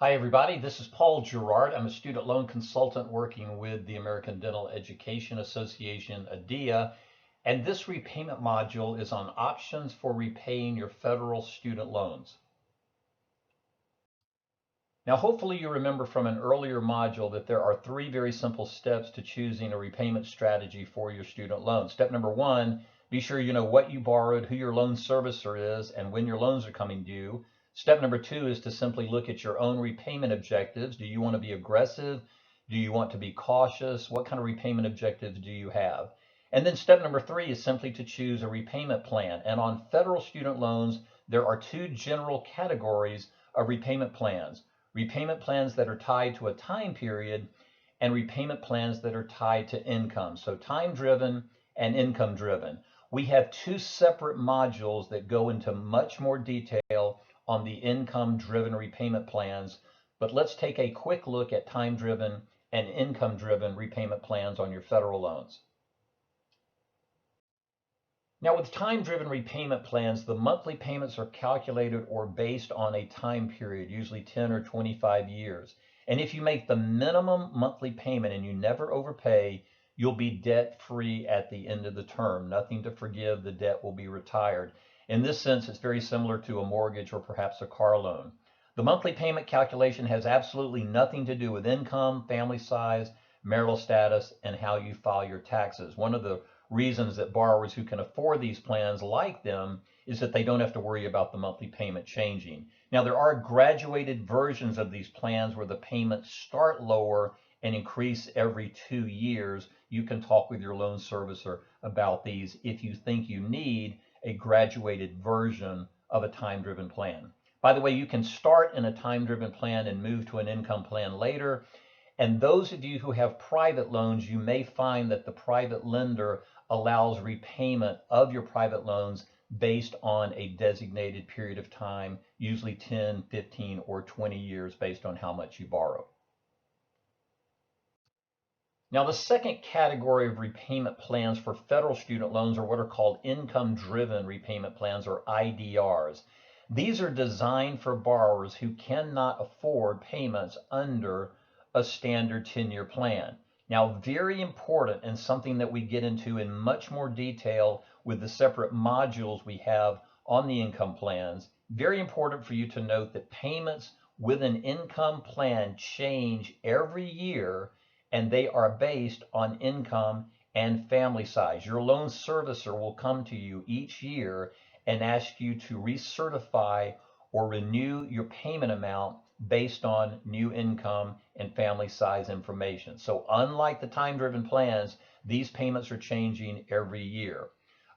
Hi, everybody. This is Paul Gerard. I'm a student loan consultant working with the American Dental Education Association, ADEA, and this repayment module is on options for repaying your federal student loans. Now, hopefully you remember from an earlier module that there are three very simple steps to choosing a repayment strategy for your student loan. Step number one, be sure you know what you borrowed, who your loan servicer is, and when your loans are coming due. Step number two is to simply look at your own repayment objectives. Do you want to be aggressive? Do you want to be cautious? What kind of repayment objectives do you have? And then step number three is simply to choose a repayment plan. And on federal student loans, there are two general categories of repayment plans. Repayment plans that are tied to a time period and repayment plans that are tied to income. So time driven and income driven. We have two separate modules that go into much more detail on the income driven repayment plans, but let's take a quick look at time driven and income driven repayment plans on your federal loans. Now, with time-driven repayment plans, the monthly payments are calculated or based on a time period, usually 10 or 25 years. And if you make the minimum monthly payment and you never overpay, you'll be debt-free at the end of the term. Nothing to forgive, the debt will be retired. In this sense, it's very similar to a mortgage or perhaps a car loan. The monthly payment calculation has absolutely nothing to do with income, family size, marital status, and how you file your taxes. One of the reasons that borrowers who can afford these plans like them is that they don't have to worry about the monthly payment changing. Now, there are graduated versions of these plans where the payments start lower and increase every 2 years. You can talk with your loan servicer about these if you think you need a graduated version of a time-driven plan. By the way, you can start in a time-driven plan and move to an income plan later. And those of you who have private loans, you may find that the private lender allows repayment of your private loans based on a designated period of time, usually 10, 15, or 20 years based on how much you borrow. Now, the second category of repayment plans for federal student loans are what are called income-driven repayment plans, or IDRs. These are designed for borrowers who cannot afford payments under a standard 10-year plan. Now, very important and something that we get into in much more detail with the separate modules we have on the income plans, very important for you to note that payments with an income plan change every year, and they are based on income and family size. Your loan servicer will come to you each year and ask you to recertify or renew your payment amount based on new income and family size information. So unlike the time-driven plans, these payments are changing every year.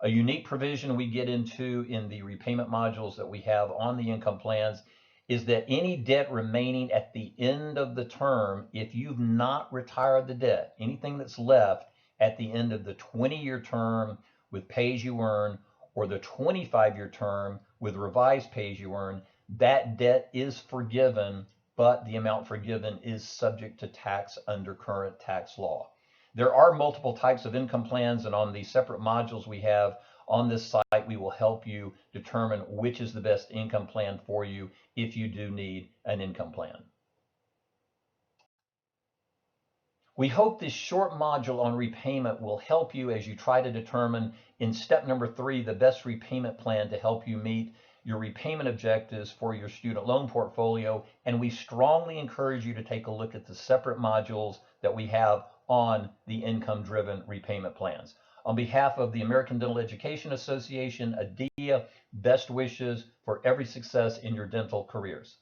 A unique provision we get into in the repayment modules that we have on the income plans is that any debt remaining at the end of the term, if you've not retired the debt, anything that's left at the end of the 20-year term with pay-as-you-earn or the 25-year term with revised pay-as-you-earn, that debt is forgiven, but the amount forgiven is subject to tax under current tax law. There are multiple types of income plans, and on the separate modules we have on this site, we will help you determine which is the best income plan for you if you do need an income plan. We hope this short module on repayment will help you as you try to determine in step number 3 the best repayment plan to help you meet your repayment objectives for your student loan portfolio. And we strongly encourage you to take a look at the separate modules that we have on the income-driven repayment plans. On behalf of the American Dental Education Association, ADEA, best wishes for every success in your dental careers.